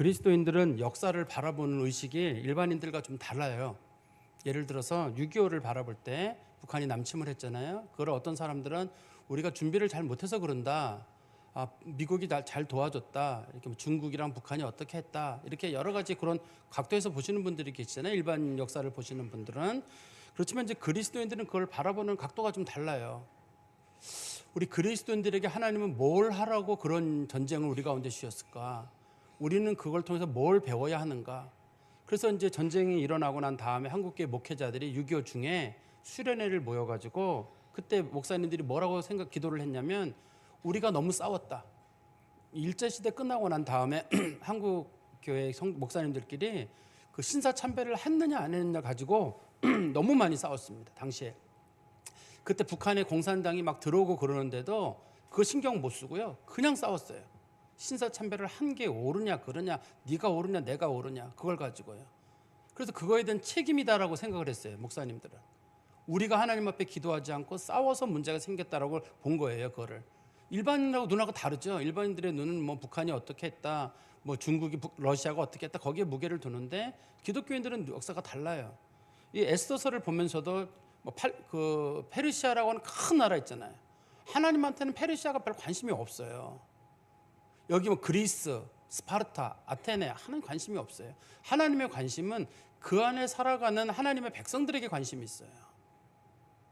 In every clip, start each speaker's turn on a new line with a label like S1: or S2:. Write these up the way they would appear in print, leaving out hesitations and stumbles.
S1: 그리스도인들은 역사를 바라보는 의식이 일반인들과 좀 달라요. 예를 들어서 6.25를 바라볼 때 북한이 남침을 했잖아요. 그걸 어떤 사람들은 우리가 준비를 잘 못해서 그런다. 미국이 잘 도와줬다. 이렇게 뭐 중국이랑 북한이 어떻게 했다. 이렇게 여러 가지 그런 각도에서 보시는 분들이 계시잖아요. 일반 역사를 보시는 분들은. 그렇지만 이제 그리스도인들은 그걸 바라보는 각도가 좀 달라요. 우리 그리스도인들에게 하나님은 뭘 하라고 그런 전쟁을 우리 가운데 주셨을까? 우리는 그걸 통해서 뭘 배워야 하는가? 그래서 이제 전쟁이 일어나고 난 다음에 한국교회 목회자들이 6.25 중에 수련회를 모여가지고 그때 목사님들이 뭐라고 기도를 했냐면 우리가 너무 싸웠다. 일제시대 끝나고 난 다음에 한국교회 목사님들끼리 그 신사참배를 했느냐 안 했느냐 가지고 너무 많이 싸웠습니다. 당시에. 그때 북한의 공산당이 막 들어오고 그러는데도 그거 신경 못 쓰고요. 그냥 싸웠어요. 신사참배를 한 게 옳으냐 그러냐, 네가 옳으냐 내가 옳으냐 그걸 가지고요. 그래서 그거에 대한 책임이다라고 생각을 했어요. 목사님들은. 우리가 하나님 앞에 기도하지 않고 싸워서 문제가 생겼다라고 본 거예요. 그거를. 일반인하고 눈하고 다르죠. 일반인들의 눈은 뭐 북한이 어떻게 했다, 뭐 중국이 러시아가 어떻게 했다 거기에 무게를 두는데 기독교인들은 역사가 달라요. 이 에스더서를 보면서도 그 페르시아라고 하는 큰 나라 있잖아요. 하나님한테는 페르시아가 별 관심이 없어요. 여기 뭐 그리스, 스파르타, 아테네 하나님 관심이 없어요. 하나님의 관심은 그 안에 살아가는 하나님의 백성들에게 관심이 있어요.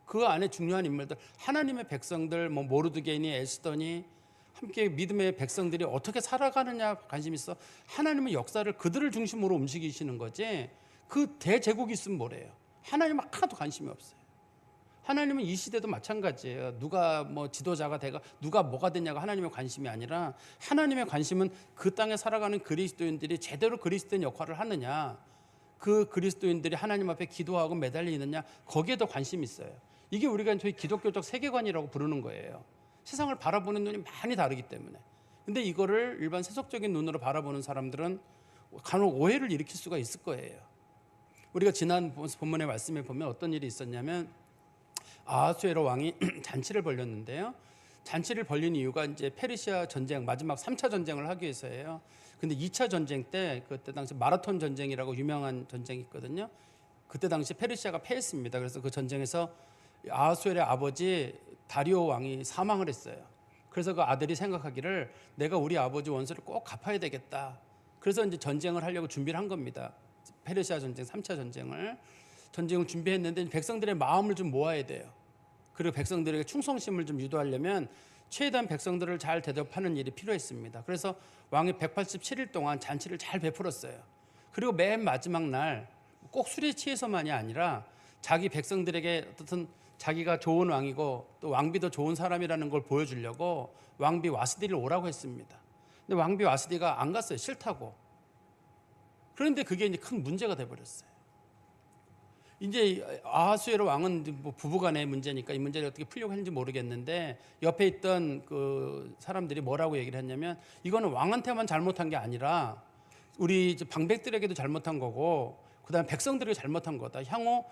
S1: 그 안에 중요한 인물들, 하나님의 백성들, 뭐 모르드게니, 에스더니 함께 믿음의 백성들이 어떻게 살아가느냐 관심이 있어. 하나님의 역사를 그들을 중심으로 움직이시는 거지. 그 대제국이 있으면 뭐래요? 하나님 하나도 관심이 없어요. 하나님은 이 시대도 마찬가지예요. 누가 뭐 지도자가 되가 누가 뭐가 되냐가 하나님의 관심이 아니라 하나님의 관심은 그 땅에 살아가는 그리스도인들이 제대로 그리스도인 역할을 하느냐, 그 그리스도인들이 하나님 앞에 기도하고 매달려 있느냐 거기에 더 관심이 있어요. 이게 우리가 저희 기독교적 세계관이라고 부르는 거예요. 세상을 바라보는 눈이 많이 다르기 때문에. 근데 이거를 일반 세속적인 눈으로 바라보는 사람들은 간혹 오해를 일으킬 수가 있을 거예요. 우리가 지난 본문의 말씀에 보면 어떤 일이 있었냐면 아하수에로 왕이 잔치를 벌였는데요. 잔치를 벌린 이유가 이제 페르시아 전쟁 마지막 3차 전쟁을 하기 위해서예요. 근데 2차 전쟁 때 그때 당시 마라톤 전쟁이라고 유명한 전쟁이 있거든요. 그때 당시 페르시아가 패했습니다. 그래서 그 전쟁에서 아하수엘의 아버지 다리오 왕이 사망을 했어요. 그래서 그 아들이 생각하기를 내가 우리 아버지 원수를 꼭 갚아야 되겠다. 그래서 이제 전쟁을 하려고 준비를 한 겁니다. 페르시아 전쟁 3차 전쟁을 준비했는데 백성들의 마음을 좀 모아야 돼요. 그리고 백성들에게 충성심을 좀 유도하려면 최대한 백성들을 잘 대접하는 일이 필요했습니다. 그래서 왕이 187일 동안 잔치를 잘 베풀었어요. 그리고 맨 마지막 날 꼭 술에 취해서만이 아니라 자기 백성들에게 어떤 자기가 좋은 왕이고 또 왕비도 좋은 사람이라는 걸 보여주려고 왕비 와스디를 오라고 했습니다. 근데 왕비 와스디가 안 갔어요. 싫다고. 그런데 그게 이제 큰 문제가 돼버렸어요. 이제 아하수에로 왕은 뭐 부부간의 문제니까 이 문제를 어떻게 풀려고 했는지 모르겠는데 옆에 있던 그 사람들이 뭐라고 얘기를 했냐면 이거는 왕한테만 잘못한 게 아니라 우리 방백들에게도 잘못한 거고 그다음에 백성들에게 잘못한 거다. 향후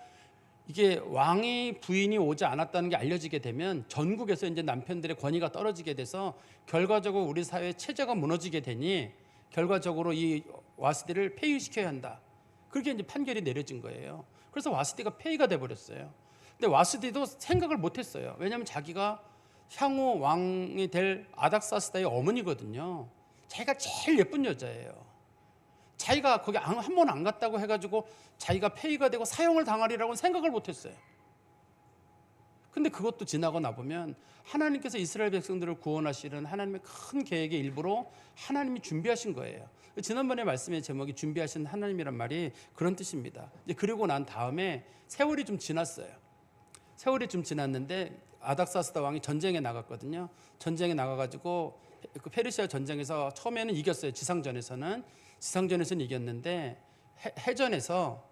S1: 이게 왕이 부인이 오지 않았다는 게 알려지게 되면 전국에서 이제 남편들의 권위가 떨어지게 돼서 결과적으로 우리 사회의 체제가 무너지게 되니 결과적으로 이 와스디를 폐위시켜야 한다. 그렇게 이제 판결이 내려진 거예요. 그래서 와스디가 폐위가 돼버렸어요. 근데 와스디도 생각을 못했어요. 왜냐하면 자기가 향후 왕이 될 아닥사스다의 어머니거든요. 자기가 제일 예쁜 여자예요. 자기가 거기 한 번 안 갔다고 해가지고 자기가 폐위가 되고 사형을 당하리라고는 생각을 못했어요. 근데 그것도 지나고 나보면 하나님께서 이스라엘 백성들을 구원하시는 하나님의 큰 계획의 일부로 하나님이 준비하신 거예요. 지난번에 말씀의 제목이 준비하신 하나님이란 말이 그런 뜻입니다. 그리고 난 다음에 세월이 좀 지났어요. 세월이 좀 지났는데 아닥사스다 왕이 전쟁에 나갔거든요. 전쟁에 나가가지고 그 페르시아 전쟁에서 처음에는 이겼어요. 지상전에서는 이겼는데 해전에서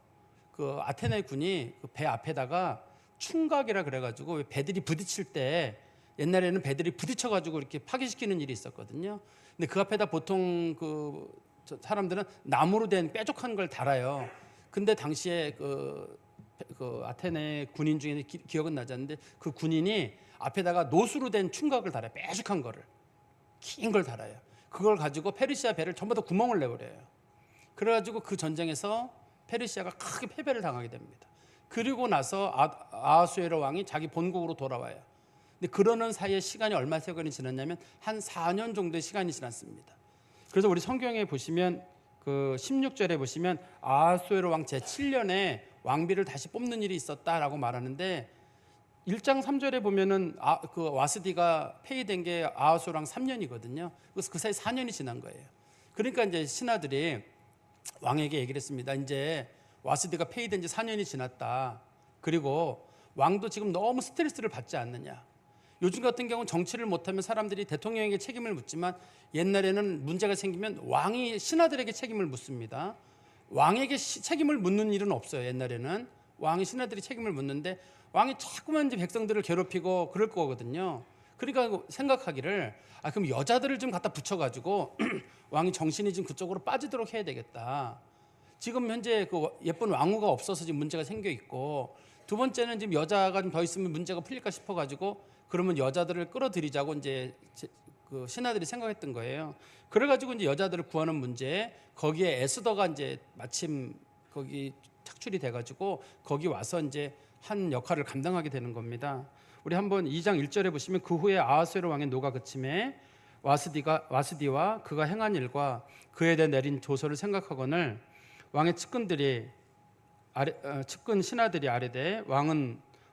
S1: 그 아테네 군이 그 배 앞에다가 충각이라 그래가지고 배들이 부딪힐 때 옛날에는 배들이 부딪혀가지고 이렇게 파괴시키는 일이 있었거든요. 근데 그 앞에다 보통 그 사람들은 나무로 된 뾰족한 걸 달아요. 근데 당시에 그 아테네 군인 중에 기억은 나지 않는데 그 군인이 앞에다가 노수로 된 충각을 달아요. 뾰족한 거를 긴 걸 달아요. 그걸 가지고 페르시아 배를 전부 다 구멍을 내버려요. 그래가지고 그 전쟁에서 페르시아가 크게 패배를 당하게 됩니다. 그리고 나서 아하수에로 왕이 자기 본국으로 돌아와요. 근데 그러는 사이에 시간이 얼마 세월이 지났냐면 한 4년 정도의 시간이 지났습니다. 그래서 우리 성경에 보시면 그 16절에 보시면 아하수에로 왕 제7년에 왕비를 다시 뽑는 일이 있었다라고 말하는데 1장 3절에 보면은 그 와스디가 폐위된 게 아하수에로 왕 3년이거든요. 그래서 그 사이 4년이 지난 거예요. 그러니까 이제 신하들이 왕에게 얘기를 했습니다. 이제 와스디가 폐위된 지 4년이 지났다. 그리고 왕도 지금 너무 스트레스를 받지 않느냐. 요즘 같은 경우는 정치를 못하면 사람들이 대통령에게 책임을 묻지만 옛날에는 문제가 생기면 왕이 신하들에게 책임을 묻습니다. 왕에게 책임을 묻는 일은 없어요. 옛날에는 왕이 신하들이 책임을 묻는데 왕이 자꾸만 이제 백성들을 괴롭히고 그럴 거거든요. 그러니까 생각하기를 그럼 여자들을 좀 갖다 붙여가지고 왕이 정신이 좀 그쪽으로 빠지도록 해야 되겠다. 지금 현재 그 예쁜 왕후가 없어서 지금 문제가 생겨 있고, 두 번째는 지금 여자가 좀 더 있으면 문제가 풀릴까 싶어가지고 그러면 여자들을 끌어들이자고 이제 그 신하들이 생각했던 거예요. 그래가지고 이제 여자들을 구하는 문제, 거기에 에스더가 이제 마침 거기 착출이 돼가지고 거기 와서 이제 한 역할을 감당하게 되는 겁니다. 우리 한번 2장 1절에 보시면 그 후에 아하수에로 왕의 노가 그침에 와스디와 그가 행한 일과 그에 대해 내린 조서를 생각하거늘 왕의 측근 신하들이 아뢰되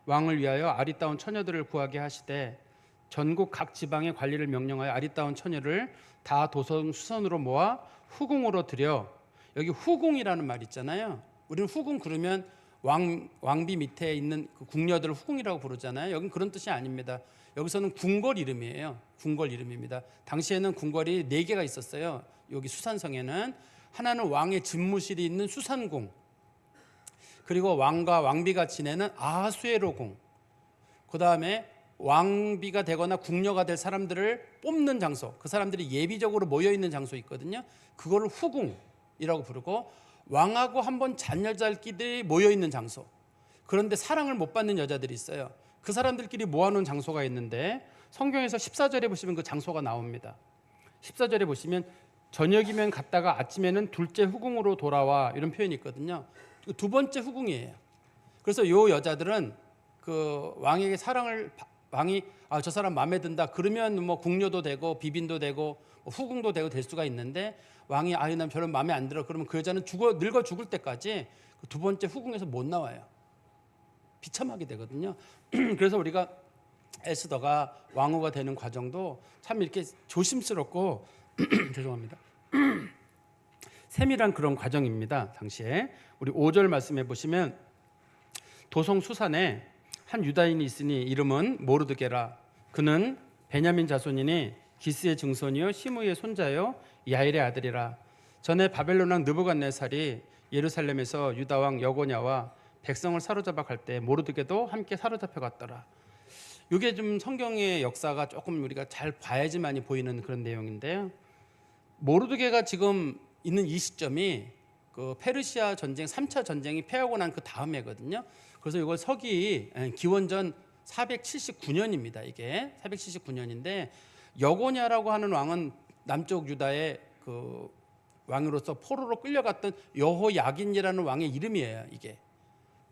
S1: 왕을 위하여 아리따운 처녀들을 구하게 하시되 전국 각 지방의 관리를 명령하여 아리따운 처녀를 다 도성 수선으로 모아 후궁으로 들여. 여기 후궁이라는 말 있잖아요. 우리는 후궁 그러면 왕비 밑에 있는 그 궁녀들을 후궁이라고 부르잖아요. 여긴 그런 뜻이 아닙니다. 여기서는 궁궐 이름이에요. 궁궐 이름입니다. 당시에는 궁궐이 4개가 있었어요. 여기 수산성에는 하나는 왕의 집무실이 있는 수산궁, 그리고 왕과 왕비가 지내는 아하수에로궁, 그 다음에 왕비가 되거나 궁녀가 될 사람들을 뽑는 장소, 그 사람들이 예비적으로 모여있는 장소 있거든요. 그거를 후궁이라고 부르고, 왕하고 한번 잔 여자들끼리 모여있는 장소, 그런데 사랑을 못 받는 여자들이 있어요. 그 사람들끼리 모아놓은 장소가 있는데 성경에서 14절에 보시면 그 장소가 나옵니다. 14절에 보시면 저녁이면 갔다가 아침에는 둘째 후궁으로 돌아와, 이런 표현이 있거든요. 두 번째 후궁이에요. 그래서 요 여자들은 그 왕에게 왕이 저 사람 마음에 든다 그러면 뭐 궁녀도 되고 비빈도 되고 후궁도 되고 될 수가 있는데, 왕이 난 별로 마음에 안 들어 그러면 그 여자는 늙어 죽을 때까지 그 두 번째 후궁에서 못 나와요. 비참하게 되거든요. 그래서 우리가 에스더가 왕후가 되는 과정도 참 이렇게 조심스럽고 죄송합니다. 세밀한 그런 과정입니다. 당시에 우리 5절 말씀해 보시면 도성 수산에 한 유다인이 있으니 이름은 모르드게라. 그는 베냐민 자손이니 기스의 증손이요 시므의 손자요 야일의 아들이라. 전에 바벨론 왕 느부갓네살이 예루살렘에서 유다 왕 여고냐와 백성을 사로잡아 갈 때 모르드게도 함께 사로잡혀 갔더라. 이게 좀 성경의 역사가 조금 우리가 잘 봐야지만이 보이는 그런 내용인데요. 모르드게가 지금 있는 이 시점이 그 페르시아 전쟁 3차 전쟁이 패하고 난 그 다음에거든요. 그래서 이걸 서기 기원전 479년입니다. 이게 479년인데 여고냐라고 하는 왕은 남쪽 유다의 그 왕으로서 포로로 끌려갔던 여호야긴이라는 왕의 이름이에요. 이게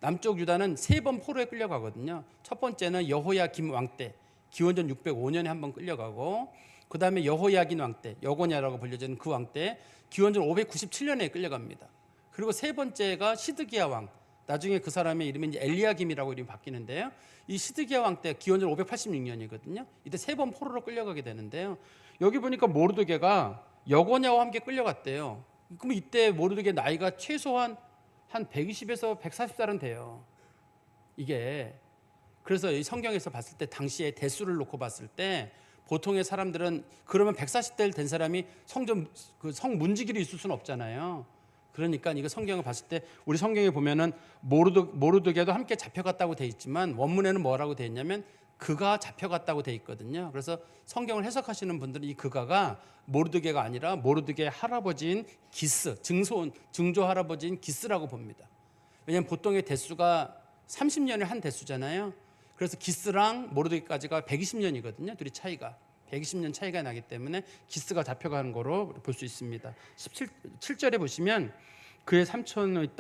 S1: 남쪽 유다는 3번 포로에 끌려가거든요. 첫 번째는 여호야김 왕 때 기원전 605년에 한번 끌려가고, 그 다음에 여호야긴 왕 때 여고냐라고 불려지는 그 왕 때 기원전 597년에 끌려갑니다. 그리고 세 번째가 시드기야 왕, 나중에 그 사람의 이름이 이제 엘리야김이라고 이름이 바뀌는데요. 이 시드기야 왕 때 기원전 586년이거든요. 이때 3번 포로로 끌려가게 되는데요. 여기 보니까 모르드게가 여고냐와 함께 끌려갔대요. 그럼 이때 모르드게 나이가 최소한 한 120에서 140살은 돼요. 이게 그래서 이 성경에서 봤을 때 당시의 대수를 놓고 봤을 때 보통의 사람들은 그러면 140대 된 사람이 성문지기로 있을 수는 없잖아요. 그러니까 이거 성경을 봤을 때 우리 성경에 보면은 모르드게도 함께 잡혀갔다고 돼 있지만 원문에는 뭐라고 돼 있냐면 그가 잡혀갔다고 돼 있거든요. 그래서 성경을 해석하시는 분들은 이 그가가 모르드게가 아니라 모르드게 할아버지인 기스, 증조 할아버지인 기스라고 봅니다. 왜냐하면 보통의 대수가 30년에 한 대수잖아요. 그래서 기스랑 모르드게까지가 120년이거든요. 둘이 차이가 120년 차이가 나기 때문에 기스가 잡혀가는 거로 볼 수 있습니다. 17절에 보시면 그의 삼촌의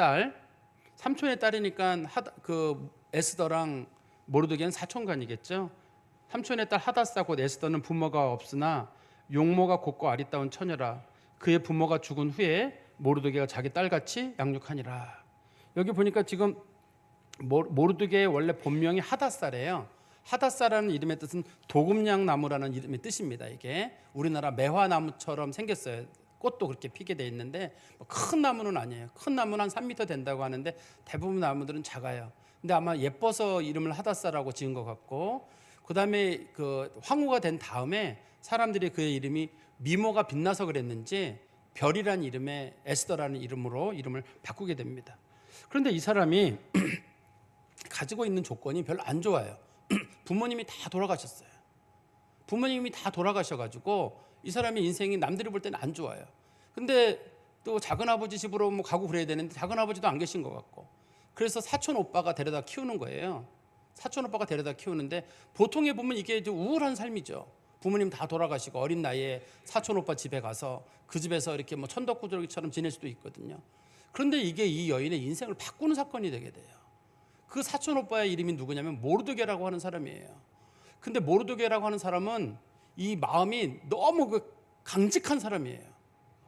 S1: 딸이니까 그 에스더랑 모르드게는 사촌간이겠죠. 삼촌의 딸 하다사 곧 에스더는 부모가 없으나 용모가 곱고 아리따운 처녀라. 그의 부모가 죽은 후에 모르드게가 자기 딸같이 양육하니라. 여기 보니까 지금 모르드게의 원래 본명이 하다사래요. 하다사라는 이름의 뜻은 도금냥 나무라는 이름의 뜻입니다. 이게 우리나라 매화나무처럼 생겼어요. 꽃도 그렇게 피게 돼 있는데 큰 나무는 아니에요. 큰 나무는 한 3m 된다고 하는데 대부분 나무들은 작아요. 근데 아마 예뻐서 이름을 하다사라고 지은 것 같고, 그다음에 그 황후가 된 다음에 사람들이 그의 이름이 미모가 빛나서 그랬는지 별이라는 이름에 에스더라는 이름으로 이름을 바꾸게 됩니다. 그런데 이 사람이 가지고 있는 조건이 별로 안 좋아요. 부모님이 다 돌아가셨어요. 부모님이 다 돌아가셔가지고 이 사람의 인생이 남들이 볼 때는 안 좋아요. 근데 또 작은아버지 집으로 뭐 가고 그래야 되는데 작은아버지도 안 계신 것 같고, 그래서 사촌 오빠가 데려다 키우는 거예요. 사촌 오빠가 데려다 키우는데 보통에 보면 이게 우울한 삶이죠. 부모님 다 돌아가시고 어린 나이에 사촌 오빠 집에 가서 그 집에서 이렇게 뭐 천덕꾸러기처럼 지낼 수도 있거든요. 그런데 이게 이 여인의 인생을 바꾸는 사건이 되게 돼요. 그 사촌 오빠의 이름이 누구냐면 모르드게라고 하는 사람이에요. 근데 모르드게라고 하는 사람은 이 마음이 너무 강직한 사람이에요.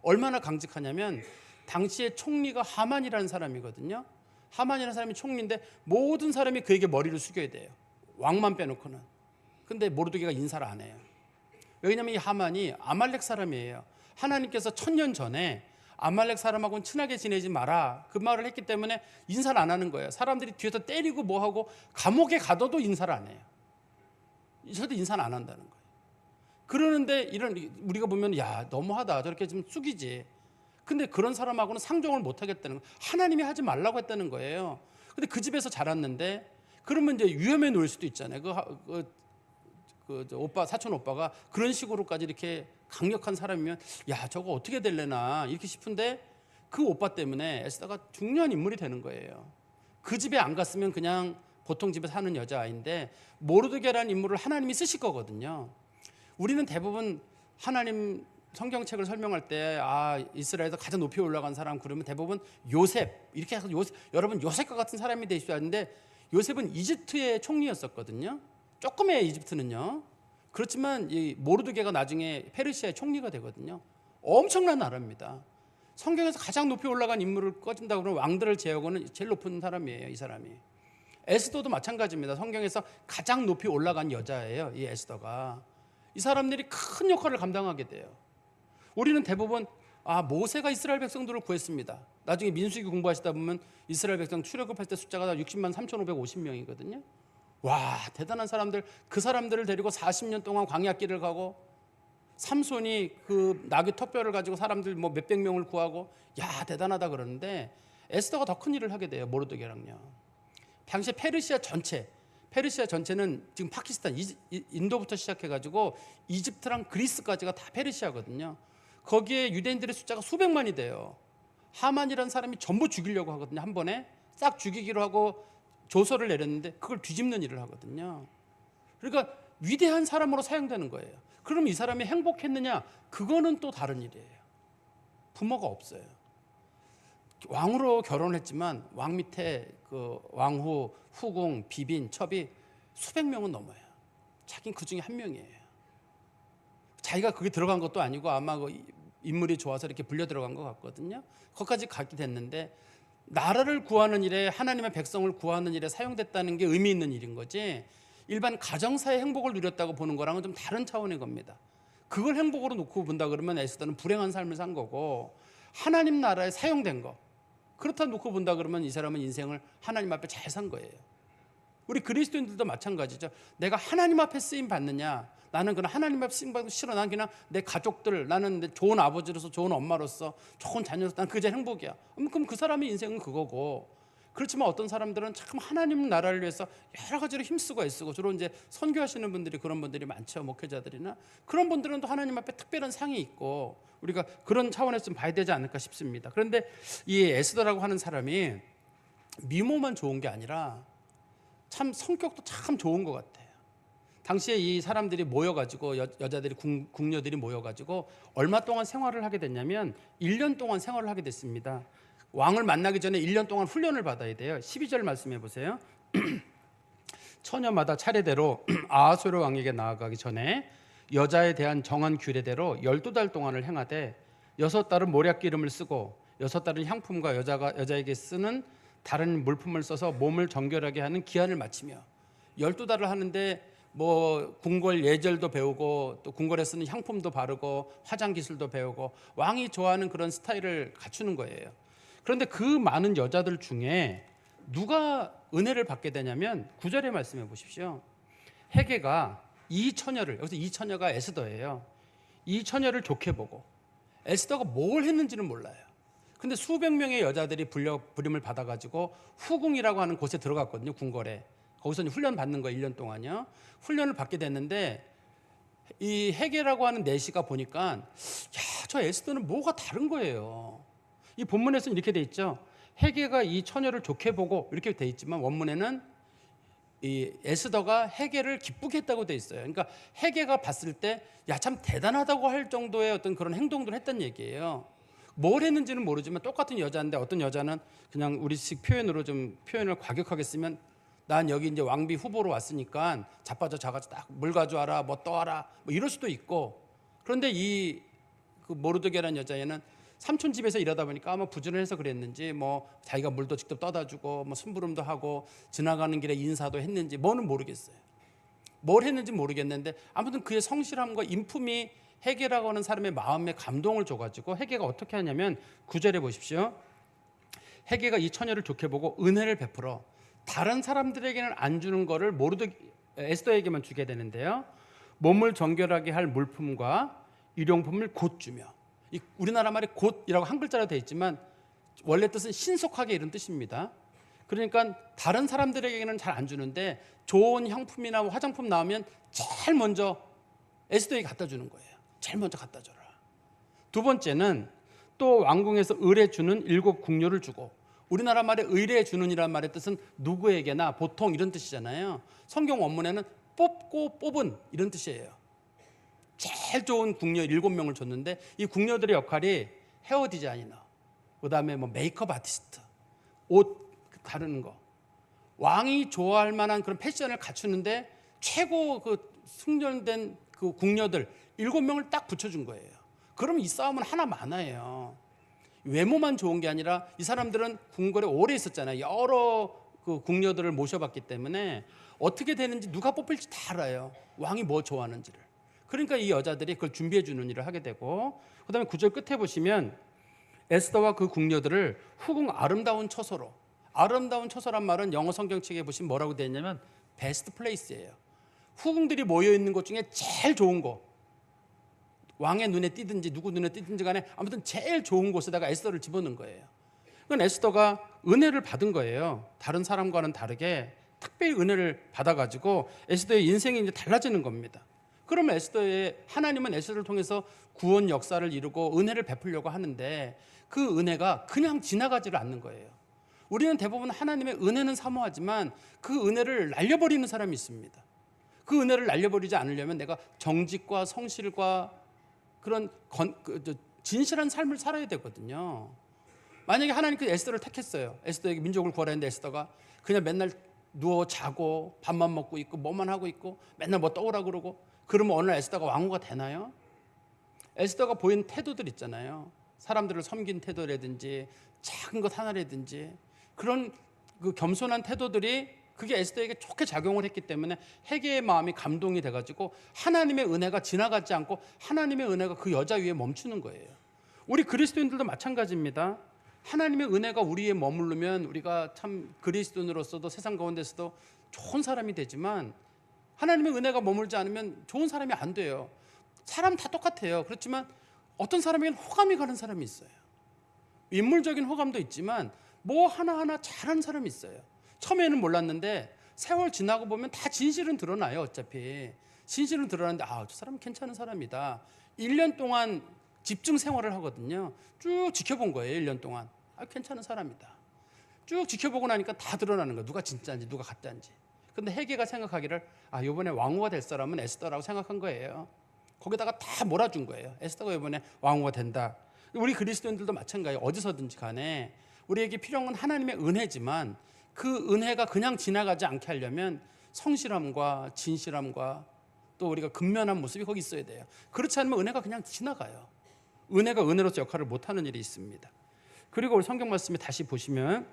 S1: 얼마나 강직하냐면 당시에 총리가 하만이라는 사람이거든요. 하만이라는 사람이 총리인데 모든 사람이 그에게 머리를 숙여야 돼요. 왕만 빼놓고는. 근데 모르드게가 인사를 안 해요. 왜냐하면 이 하만이 아말렉 사람이에요. 하나님께서 1000년 전에 아말렉 사람하고는 친하게 지내지 마라 그 말을 했기 때문에 인사를 안 하는 거예요. 사람들이 뒤에서 때리고 뭐하고 감옥에 가둬도 인사를 안 해요. 절대 인사는 안 한다는 거예요. 그러는데 이런 우리가 보면 야 너무하다 저렇게 좀 숙이지. 근데 그런 사람하고는 상종을 못 하겠다는 거예요. 하나님이 하지 말라고 했다는 거예요. 근데 그 집에서 자랐는데 그러면 이제 위험에 놓일 수도 있잖아요. 오빠 사촌 오빠가 그런 식으로까지 이렇게 강력한 사람이면 야 저거 어떻게 될래나 이렇게 싶은데 그 오빠 때문에 에스더가 중요한 인물이 되는 거예요. 그 집에 안 갔으면 그냥 보통 집에 사는 여자아이인데 모르드게라는 인물을 하나님이 쓰실 거거든요. 우리는 대부분 하나님 성경책을 설명할 때 이스라엘에서 가장 높이 올라간 사람 그러면 대부분 요셉 이렇게 해서 여러분 요셉과 같은 사람이 되셔야 하는데 요셉은 이집트의 총리였었거든요. 조금의 이집트는요. 그렇지만 이 모르드게가 나중에 페르시아의 총리가 되거든요. 엄청난 나라입니다. 성경에서 가장 높이 올라간 인물을 꺼진다고 그러면 왕들을 제하고는 제일 높은 사람이에요. 이 사람이. 에스더도 마찬가지입니다. 성경에서 가장 높이 올라간 여자예요. 이 에스더가. 이 사람들이 큰 역할을 감당하게 돼요. 우리는 대부분 모세가 이스라엘 백성들을 구했습니다. 나중에 민수기 공부하시다 보면 이스라엘 백성 출애굽할 때 숫자가 60만 3,550명이거든요. 와 대단한 사람들, 그 사람들을 데리고 40년 동안 광야길을 가고 삼손이 그 나귀 턱뼈를 가지고 사람들 뭐 몇백 명을 구하고 야 대단하다 그러는데 에스더가 더 큰 일을 하게 돼요. 모르드게랑요. 당시 페르시아 전체는 지금 파키스탄, 인도부터 시작해가지고 이집트랑 그리스까지가 다 페르시아거든요. 거기에 유대인들의 숫자가 수백만이 돼요. 하만이라는 사람이 전부 죽이려고 하거든요. 한 번에 싹 죽이기로 하고 조서를 내렸는데 그걸 뒤집는 일을 하거든요. 그러니까 위대한 사람으로 사용되는 거예요. 그럼 이 사람이 행복했느냐? 그거는 또 다른 일이에요. 부모가 없어요. 왕으로 결혼을 했지만 왕 밑에 그 왕후, 후궁, 비빈, 첩이 수백 명은 넘어요. 자기는 그 중에 한 명이에요. 자기가 그게 들어간 것도 아니고 아마 그 인물이 좋아서 이렇게 불려 들어간 것 같거든요. 거기까지 가게 됐는데 나라를 구하는 일에, 하나님의 백성을 구하는 일에 사용됐다는 게 의미 있는 일인 거지 일반 가정사의 행복을 누렸다고 보는 거랑은 좀 다른 차원의 겁니다. 그걸 행복으로 놓고 본다 그러면 에스더는 불행한 삶을 산 거고, 하나님 나라에 사용된 거 그렇다 놓고 본다 그러면 이 사람은 인생을 하나님 앞에 잘 산 거예요. 우리 그리스도인들도 마찬가지죠. 내가 하나님 앞에 쓰임 받느냐, 나는 그냥 하나님 앞에 쓰임 받고 싫어. 난 그냥 내 가족들, 나는 내 좋은 아버지로서, 좋은 엄마로서, 좋은 자녀로서 난 그게 행복이야. 그럼 그 사람의 인생은 그거고. 그렇지만 어떤 사람들은 참 하나님 나라를 위해서 여러 가지로 힘쓰고 애쓰고, 주로 이제 선교하시는 분들이 그런 분들이 많죠. 목회자들이나 그런 분들은 또 하나님 앞에 특별한 상이 있고, 우리가 그런 차원에서 좀 봐야 되지 않을까 싶습니다. 그런데 이 에스더라고 하는 사람이 미모만 좋은 게 아니라 참 성격도 참 좋은 것 같아요. 당시에 이 사람들이 모여가지고 여자들이 궁녀들이 모여가지고 얼마 동안 생활을 하게 됐냐면 1년 동안 생활을 하게 됐습니다. 왕을 만나기 전에 1년 동안 훈련을 받아야 돼요. 12절 말씀해 보세요. 처녀마다 차례대로 아하수에로 왕에게 나아가기 전에 여자에 대한 정한 규례대로 12달 동안을 행하되 6달은 모략 기름을 쓰고 6달은 향품과 여자에게 쓰는 다른 물품을 써서 몸을 정결하게 하는 기한을 마치며 12달을 하는데 뭐 궁궐 예절도 배우고 또 궁궐에 쓰는 향품도 바르고 화장 기술도 배우고 왕이 좋아하는 그런 스타일을 갖추는 거예요. 그런데 그 많은 여자들 중에 누가 은혜를 받게 되냐면 9절에 말씀해 보십시오. 헤게가 이 처녀를, 여기서 이 처녀가 에스더예요. 이 처녀를 좋게 보고 에스더가 뭘 했는지는 몰라요. 근데 수백 명의 여자들이 부림을 받아가지고 후궁이라고 하는 곳에 들어갔거든요. 궁궐에. 거기서 훈련 받는 거예요. 1년 동안요. 훈련을 받게 됐는데 이 헤게라고 하는 내시가 보니까 야, 저 에스더는 뭐가 다른 거예요. 이 본문에서는 이렇게 돼 있죠. 헤게가 이 처녀를 좋게 보고 이렇게 돼 있지만 원문에는 이 에스더가 헤게를 기쁘게 했다고 돼 있어요. 그러니까 헤게가 봤을 때 야, 참 대단하다고 할 정도의 어떤 그런 행동들을 했단 얘기예요. 뭘 했는지는 모르지만 똑같은 여자인데 어떤 여자는 그냥 우리식 표현으로 좀 표현을 과격하게 쓰면 난 여기 이제 왕비 후보로 왔으니까 자빠져 자가지고 딱 물 가져와라 뭐 떠와라 뭐 이럴 수도 있고 그런데 이 그 모르드게라는 여자애는 삼촌 집에서 일하다 보니까 아마 부지런해서 그랬는지 뭐 자기가 물도 직접 떠다 주고 뭐 심부름도 하고 지나가는 길에 인사도 했는지 뭐는 모르겠어요. 뭘 했는지 모르겠는데 아무튼 그의 성실함과 인품이 헤게라고 하는 사람의 마음에 감동을 줘가지고 헤게가 어떻게 하냐면 9절에 보십시오. 헤게가 이 처녀를 좋게 보고 은혜를 베풀어 다른 사람들에게는 안 주는 거를 에스더에게만 주게 되는데요. 몸을 정결하게 할 물품과 일용품을 곧 주며 우리나라 말에 곧이라고 한 글자로 되어 있지만 원래 뜻은 신속하게 이런 뜻입니다. 그러니까 다른 사람들에게는 잘 안 주는데 좋은 향품이나 화장품 나오면 제일 먼저 에스더에게 갖다 주는 거예요. 제일 먼저 갖다 줘라. 두 번째는 또 왕궁에서 의뢰 주는 7 궁녀를 주고 우리나라 말에 의뢰 주는이라는 말의 뜻은 누구에게나 보통 이런 뜻이잖아요. 성경 원문에는 뽑고 뽑은 이런 뜻이에요. 제일 좋은 궁녀 7명을 줬는데 이 궁녀들의 역할이 헤어 디자이너, 그다음에 뭐 메이크업 아티스트, 옷 다루는 거, 왕이 좋아할 만한 그런 패션을 갖추는데 최고 그 숙련된 그 궁녀들 7명을 딱 붙여준 거예요. 그러면 이 싸움은 하나 많아요. 외모만 좋은 게 아니라 이 사람들은 궁궐에 오래 있었잖아요. 여러 그 궁녀들을 모셔봤기 때문에 어떻게 되는지 누가 뽑힐지 다 알아요. 왕이 뭐 좋아하는지를. 그러니까 이 여자들이 그걸 준비해 주는 일을 하게 되고 그다음에 9절 끝에 보시면 에스더와 그 궁녀들을 후궁 아름다운 처소로 아름다운 처소란 말은 영어 성경책에 보시면 뭐라고 되어 있냐면 베스트 플레이스예요. 후궁들이 모여 있는 곳 중에 제일 좋은 곳 왕의 눈에 띄든지 누구 눈에 띄든지 간에 아무튼 제일 좋은 곳에다가 에스더를 집어넣은 거예요. 그건 에스더가 은혜를 받은 거예요. 다른 사람과는 다르게 특별히 은혜를 받아가지고 에스더의 인생이 이제 달라지는 겁니다. 그러면 하나님은 에스더를 통해서 구원 역사를 이루고 은혜를 베풀려고 하는데 그 은혜가 그냥 지나가지를 않는 거예요. 우리는 대부분 하나님의 은혜는 사모하지만 그 은혜를 날려버리는 사람이 있습니다. 그 은혜를 날려버리지 않으려면 내가 정직과 성실과 그런 진실한 삶을 살아야 되거든요. 만약에 하나님께서 에스더를 택했어요. 에스더에게 민족을 구하라 했는데 에스더가 그냥 맨날 누워 자고 밥만 먹고 있고 뭐만 하고 있고 맨날 뭐 떠오라 그러고 그러면 어느 날 에스더가 왕후가 되나요? 에스더가 보인 태도들 있잖아요. 사람들을 섬긴 태도라든지 작은 것 하나라든지 그런 그 겸손한 태도들이 그게 에스더에게 좋게 작용을 했기 때문에 헤게의 마음이 감동이 돼가지고 하나님의 은혜가 지나가지 않고 하나님의 은혜가 그 여자 위에 멈추는 거예요. 우리 그리스도인들도 마찬가지입니다. 하나님의 은혜가 우리에 머무르면 우리가 참 그리스도인으로서도 세상 가운데서도 좋은 사람이 되지만 하나님의 은혜가 머물지 않으면 좋은 사람이 안 돼요. 사람 다 똑같아요. 그렇지만 어떤 사람에게는 호감이 가는 사람이 있어요. 인물적인 호감도 있지만 뭐 하나하나 잘하는 사람이 있어요. 처음에는 몰랐는데 세월 지나고 보면 다 진실은 드러나요. 어차피 진실은 드러나는데 저 사람 괜찮은 사람이다. 1년 동안 집중 생활을 하거든요. 쭉 지켜본 거예요. 1년 동안 괜찮은 사람이다. 쭉 지켜보고 나니까 다 드러나는 거예요. 누가 진짜인지 누가 가짜인지. 근데 헤게가 생각하기를 이번에 왕후가 될 사람은 에스더라고 생각한 거예요. 거기다가 다 몰아준 거예요. 에스더가 이번에 왕후가 된다. 우리 그리스도인들도 마찬가지예요. 어디서든지 간에 우리에게 필요한 건 하나님의 은혜지만 그 은혜가 그냥 지나가지 않게 하려면 성실함과 진실함과 또 우리가 근면한 모습이 거기 있어야 돼요. 그렇지 않으면 은혜가 그냥 지나가요. 은혜가 은혜로서 역할을 못하는 일이 있습니다. 그리고 우리 성경 말씀에 다시 보시면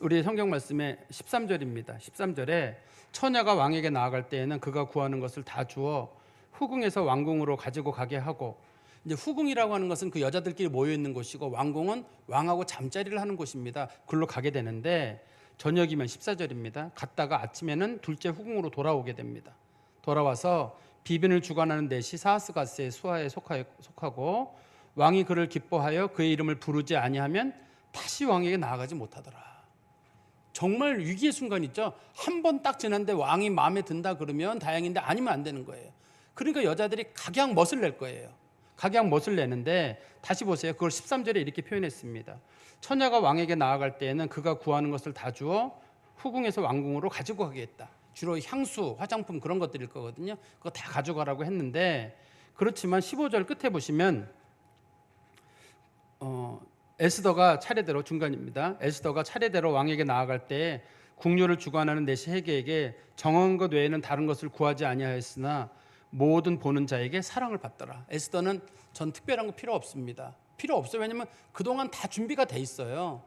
S1: 우리 성경 말씀에 13절입니다. 13절에 처녀가 왕에게 나아갈 때에는 그가 구하는 것을 다 주어 후궁에서 왕궁으로 가지고 가게 하고, 이제 후궁이라고 하는 것은 그 여자들끼리 모여 있는 곳이고 왕궁은 왕하고 잠자리를 하는 곳입니다. 그걸로 가게 되는데 저녁이면 14절입니다. 갔다가 아침에는 둘째 후궁으로 돌아오게 됩니다. 돌아와서 비빈을 주관하는 넷이 사하스가스의 수하에 속하고 왕이 그를 기뻐하여 그의 이름을 부르지 아니하면 다시 왕에게 나아가지 못하더라. 정말 위기의 순간 있죠. 한 번 딱 지났는데 왕이 마음에 든다 그러면 다행인데 아니면 안 되는 거예요. 그러니까 여자들이 각양멋을 낼 거예요. 각양멋을 내는데 다시 보세요. 그걸 13절에 이렇게 표현했습니다. 처녀가 왕에게 나아갈 때에는 그가 구하는 것을 다 주어 후궁에서 왕궁으로 가지고 가겠다. 주로 향수, 화장품 그런 것들일 거거든요. 그거 다 가져가라고 했는데, 그렇지만 15절 끝에 보시면 에스더가 차례대로, 중간입니다. 에스더가 차례대로 왕에게 나아갈 때 궁녀를 주관하는 넷이 헤게에게 정한 것 외에는 다른 것을 구하지 아니하였으나 모든 보는 자에게 사랑을 받더라. 에스더는 전 특별한 거 필요 없습니다. 필요 없어요. 왜냐면 그동안 다 준비가 돼 있어요.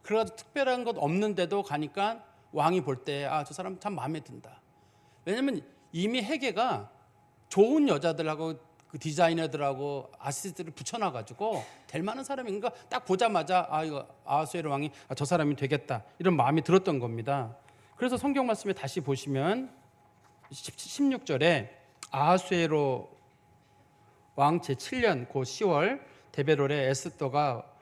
S1: 그래가지고 특별한 것 없는데도 가니까 왕이 볼 때 저 사람 참 마음에 든다. 왜냐면 이미 헤게가 좋은 여자들하고 그 디자이너들하고 아시스트를 붙여놔가지고 될 만한 사람인가 딱 보자마자 이거 아하수에로 왕이 저 사람이 되겠다 이런 마음이 들었던 겁니다. 그래서 성경 말씀에 다시 보시면 16절에 아하수에로 왕 제7년 고 10월 데베롤에 에스더가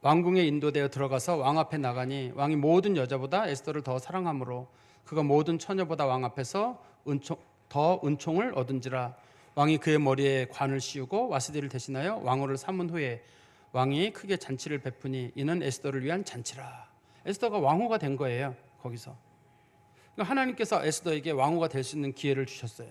S1: 왕궁에 인도되어 들어가서 왕 앞에 나가니 왕이 모든 여자보다 에스더를 더 사랑하므로 그가 모든 처녀보다 왕 앞에서 더 은총을 얻은지라. 왕이 그의 머리에 관을 씌우고 와스디를 대신하여 왕후를 삼은 후에 왕이 크게 잔치를 베푸니 이는 에스더를 위한 잔치라. 에스더가 왕후가 된 거예요. 거기서 하나님께서 에스더에게 왕후가 될 수 있는 기회를 주셨어요.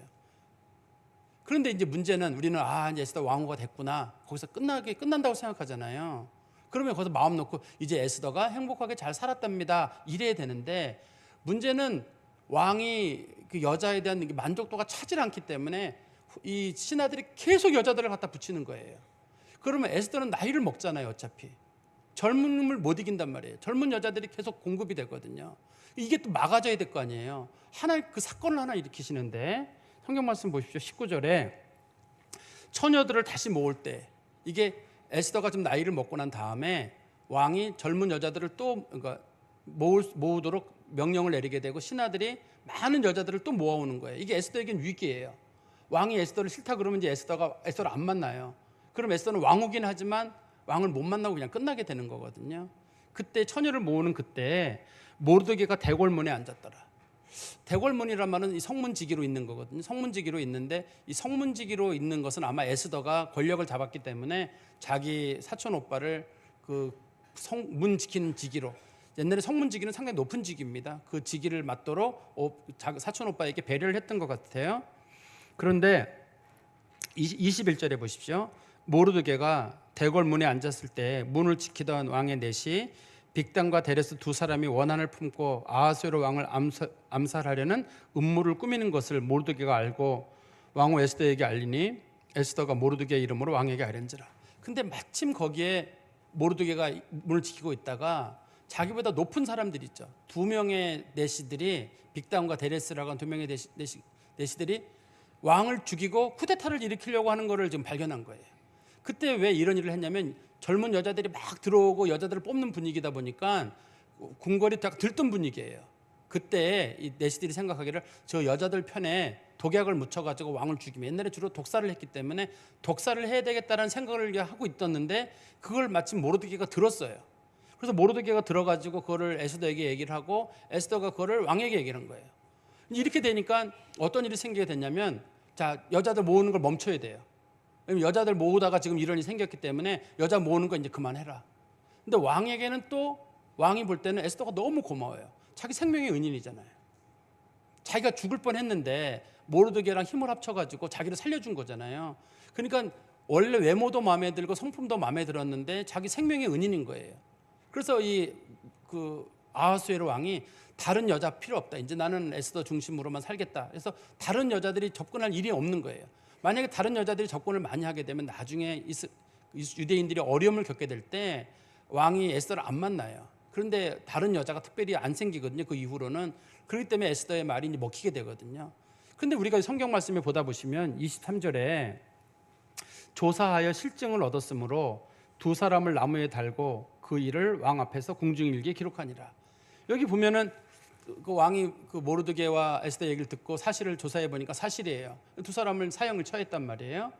S1: 그런데 이제 문제는 우리는 이제 에스더 왕후가 됐구나, 거기서 끝난다고 생각하잖아요. 그러면 거기서 마음 놓고 이제 에스더가 행복하게 잘 살았답니다 이래야 되는데, 문제는 왕이 그 여자에 대한 만족도가 차질 않기 때문에 이 신하들이 계속 여자들을 갖다 붙이는 거예요. 그러면 에스더는 나이를 먹잖아요. 어차피 젊음을 못 이긴단 말이에요. 젊은 여자들이 계속 공급이 되거든요. 이게 또 막아져야 될 거 아니에요. 그 사건을 하나 일으키시는데, 성경 말씀 보십시오. 19절에 처녀들을 다시 모을 때, 이게 에스더가 좀 나이를 먹고 난 다음에 왕이 젊은 여자들을 또 모으도록 명령을 내리게 되고 신하들이 많은 여자들을 또 모아오는 거예요. 이게 에스더에겐 위기예요. 왕이 에스더를 싫다 그러면 이제 에스더가 에스더를 안 만나요. 그럼 에스더는 왕후긴 하지만 왕을 못 만나고 그냥 끝나게 되는 거거든요. 그때 처녀를 모으는 그때 모르드게가 대궐문에 앉았더라. 대궐문이란 말은 이 성문지기로 있는 거거든요. 성문지기로 있는데 이 성문지기로 있는 것은 아마 에스더가 권력을 잡았기 때문에 자기 사촌 오빠를 그 문 지키는 직위로, 옛날에 성문지기는 상당히 높은 직위입니다. 그 직위를 맡도록 사촌 오빠에게 배려를 했던 것 같아요. 그런데 21절에 보십시오. 모르드게가 대궐문에 앉았을 때 문을 지키던 왕의 넷이 빅단과 데레스 두 사람이 원한을 품고 아하수에로 왕을 암살하려는 음모를 꾸미는 것을 모르드게가 알고 왕후 에스더에게 알리니 에스더가 모르드게의 이름으로 왕에게 아뢰는지라. 근데 마침 거기에 모르드게가 문을 지키고 있다가 자기보다 높은 사람들 있죠. 두 명의 내시들이, 빅단과 데레스라고 하는 두 명의 내시들이 왕을 죽이고 쿠데타를 일으키려고 하는 것을 지금 발견한 거예요. 그때 왜 이런 일을 했냐면 젊은 여자들이 막 들어오고 여자들을 뽑는 분위기다 보니까 궁궐이 딱 들뜬 분위기예요. 그때 이 내시들이 생각하기를 저 여자들 편에 독약을 묻혀가지고 왕을 죽이면, 옛날에 주로 독사를 했기 때문에 독사를 해야 되겠다는 생각을 하고 있었는데 그걸 마침 모르드게가 들었어요. 그래서 모르드게가 들어가지고 그거를 에스더에게 얘기를 하고 에스더가 그거를 왕에게 얘기를 한 거예요. 이렇게 되니까 어떤 일이 생기게 됐냐면, 자, 여자들 모으는 걸 멈춰야 돼요. 왜냐면 여자들 모으다가 지금 이런 일이 생겼기 때문에 여자 모으는 거 이제 그만해라. 근데 왕에게는 또 왕이 볼 때는 에스더가 너무 고마워요. 자기 생명의 은인이잖아요. 자기가 죽을 뻔했는데 모르드게랑 힘을 합쳐가지고 자기를 살려준 거잖아요. 그러니까 원래 외모도 마음에 들고 성품도 마음에 들었는데 자기 생명의 은인인 거예요. 그래서 아하수에로 왕이 다른 여자 필요 없다. 이제 나는 에스더 중심으로만 살겠다. 그래서 다른 여자들이 접근할 일이 없는 거예요. 만약에 다른 여자들이 접근을 많이 하게 되면 나중에 유대인들이 어려움을 겪게 될 때 왕이 에스더를 안 만나요. 그런데 다른 여자가 특별히 안 생기거든요. 그 이후로는. 그렇기 때문에 에스더의 말이 먹히게 되거든요. 그런데 우리가 성경 말씀에 보다 보시면 23절에 조사하여 실증을 얻었으므로 두 사람을 나무에 달고 그 일을 왕 앞에서 공중일기에 기록하니라. 여기 보면은 그 왕이 그 모르드게와 에스더 얘기를 듣고 사실을 조사해 보니까 사실이에요. 두 사람을 사형을 처했단 말이에요.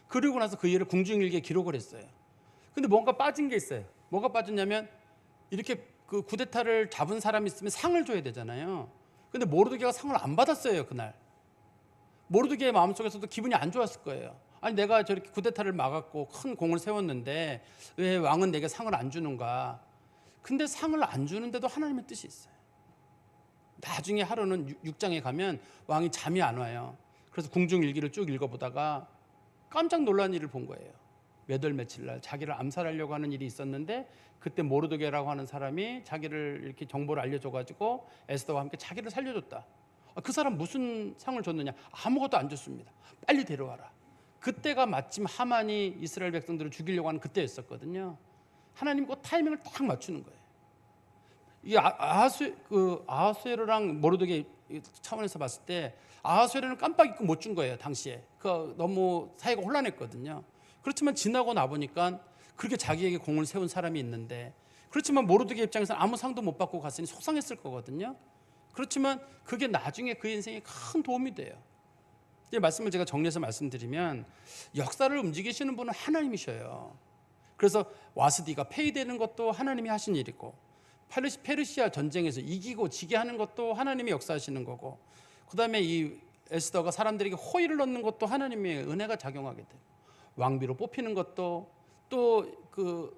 S1: 그리고 나서 그 일을 공중일기에 기록을 했어요. 근데 뭔가 빠진 게 있어요. 뭐가 빠졌냐면 이렇게 그 쿠데타를 잡은 사람이 있으면 상을 줘야 되잖아요. 근데 모르드게가 상을 안 받았어요, 그날. 모르드게의 마음속에서도 기분이 안 좋았을 거예요. 아니 내가 저렇게 쿠데타를 막았고 큰 공을 세웠는데 왜 왕은 내게 상을 안 주는가? 근데 상을 안 주는데도 하나님의 뜻이 있어요. 나중에 하루는 6장에 가면 왕이 잠이 안 와요. 그래서 궁중일기를 쭉 읽어보다가 깜짝 놀란 일을 본 거예요. 몇 월 며칠 날 자기를 암살하려고 하는 일이 있었는데 그때 모르드게라고 하는 사람이 자기를 이렇게 정보를 알려줘가지고 에스더와 함께 자기를 살려줬다. 그 사람 무슨 상을 줬느냐? 아무것도 안 줬습니다. 빨리 데려와라. 그때가 마침 하만이 이스라엘 백성들을 죽이려고 하는 그때였었거든요. 하나님 그 타이밍을 딱 맞추는 거예요. 이 아하수에로랑 모르드게 차원에서 봤을 때 아하수에로는 깜빡 잊고 못 준 거예요. 당시에 너무 사이가 혼란했거든요. 그렇지만 지나고 나 보니까 그렇게 자기에게 공을 세운 사람이 있는데, 그렇지만 모르드게 입장에서는 아무 상도 못 받고 갔으니 속상했을 거거든요. 그렇지만 그게 나중에 그 인생에 큰 도움이 돼요. 이 말씀을 제가 정리해서 말씀드리면 역사를 움직이시는 분은 하나님이셔요. 그래서 와스디가 폐위되는 것도 하나님이 하신 일이고, 페르시아 전쟁에서 이기고 지게 하는 것도 하나님이 역사하시는 거고, 그 다음에 이 에스더가 사람들에게 호의를 얻는 것도 하나님의 은혜가 작용하게 돼요. 왕비로 뽑히는 것도, 또 그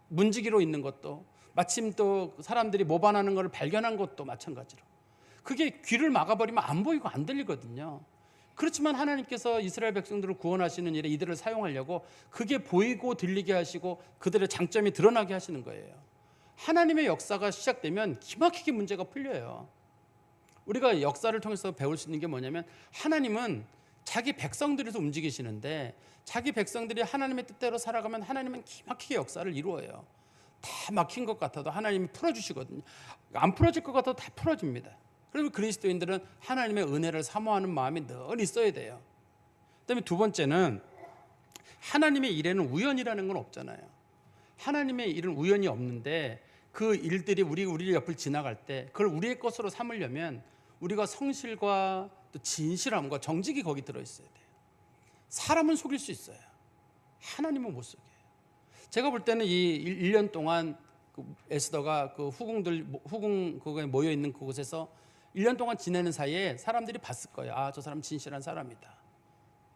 S1: 문지기로 있는 것도, 마침 또 사람들이 모반하는 것을 발견한 것도 마찬가지로. 그게 귀를 막아버리면 안 보이고 안 들리거든요. 그렇지만 하나님께서 이스라엘 백성들을 구원하시는 일에 이들을 사용하려고 그게 보이고 들리게 하시고 그들의 장점이 드러나게 하시는 거예요. 하나님의 역사가 시작되면 기막히게 문제가 풀려요. 우리가 역사를 통해서 배울 수 있는 게 뭐냐면, 하나님은 자기 백성들에서 움직이시는데 자기 백성들이 하나님의 뜻대로 살아가면 하나님은 기막히게 역사를 이루어요. 다 막힌 것 같아도 하나님이 풀어주시거든요. 안 풀어질 것 같아도 다 풀어집니다. 그리고 그리스도인들은 하나님의 은혜를 사모하는 마음이 늘 있어야 돼요. 그다음에 두 번째는 하나님의 일에는 우연이라는 건 없잖아요. 하나님의 일은 우연이 없는데 그 일들이 우리 옆을 지나갈 때 그걸 우리의 것으로 삼으려면 우리가 성실과 또 진실함과 정직이 거기 들어있어야 돼요. 사람은 속일 수 있어요. 하나님은 못 속여요. 제가 볼 때는 이 1년 동안 에스더가 그 후궁 그거에 모여 있는 그곳에서 1년 동안 지내는 사이에 사람들이 봤을 거예요. 아, 저 사람 진실한 사람이다.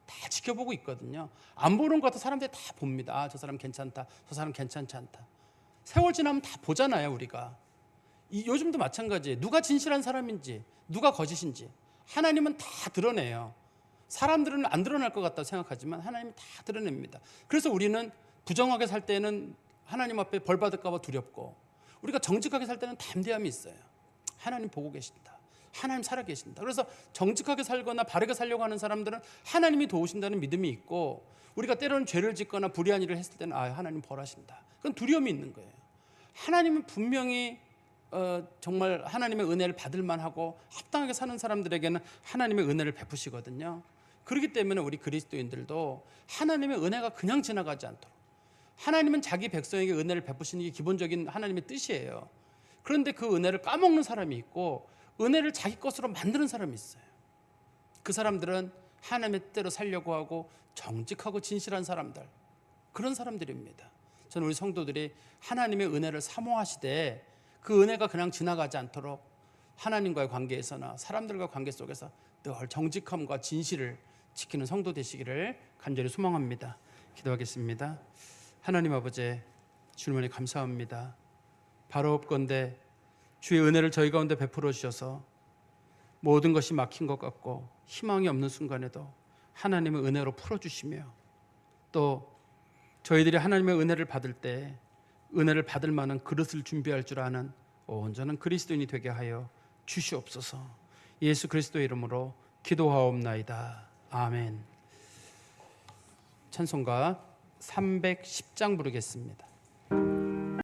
S1: 다 지켜보고 있거든요. 안 보는 것 같아 사람들이 다 봅니다. 아, 저 사람 괜찮다. 저 사람 괜찮지 않다. 세월 지나면 다 보잖아요, 우리가. 요즘도 마찬가지예요. 누가 진실한 사람인지, 누가 거짓인지 하나님은 다 드러내요. 사람들은 안 드러날 것 같다고 생각하지만 하나님은 다 드러냅니다. 그래서 우리는 부정하게 살 때는 하나님 앞에 벌 받을까 봐 두렵고, 우리가 정직하게 살 때는 담대함이 있어요. 하나님 보고 계신다. 하나님 살아 계신다. 그래서 정직하게 살거나 바르게 살려고 하는 사람들은 하나님이 도우신다는 믿음이 있고, 우리가 때로는 죄를 짓거나 불의한 일을 했을 때는 하나님 벌하신다. 그건 두려움이 있는 거예요. 하나님은 분명히 정말 하나님의 은혜를 받을 만하고 합당하게 사는 사람들에게는 하나님의 은혜를 베푸시거든요. 그렇기 때문에 우리 그리스도인들도 하나님의 은혜가 그냥 지나가지 않도록, 하나님은 자기 백성에게 은혜를 베푸시는 게 기본적인 하나님의 뜻이에요. 그런데 그 은혜를 까먹는 사람이 있고 은혜를 자기 것으로 만드는 사람이 있어요. 그 사람들은 하나님의 뜻대로 살려고 하고 정직하고 진실한 사람들, 그런 사람들입니다. 저는 우리 성도들이 하나님의 은혜를 사모하시되 그 은혜가 그냥 지나가지 않도록 하나님과의 관계에서나 사람들과 관계 속에서 늘 정직함과 진실을 지키는 성도 되시기를 간절히 소망합니다. 기도하겠습니다. 하나님 아버지, 주님께 감사합니다. 바로 없건대 주의 은혜를 저희 가운데 베풀어 주셔서 모든 것이 막힌 것 같고 희망이 없는 순간에도 하나님의 은혜로 풀어주시며, 또 저희들이 하나님의 은혜를 받을 때 은혜를 받을 만한 그릇을 준비할 줄 아는 온전한 그리스도인이 되게 하여 주시옵소서. 예수 그리스도의 이름으로 기도하옵나이다. 아멘. 찬송가 310장 부르겠습니다.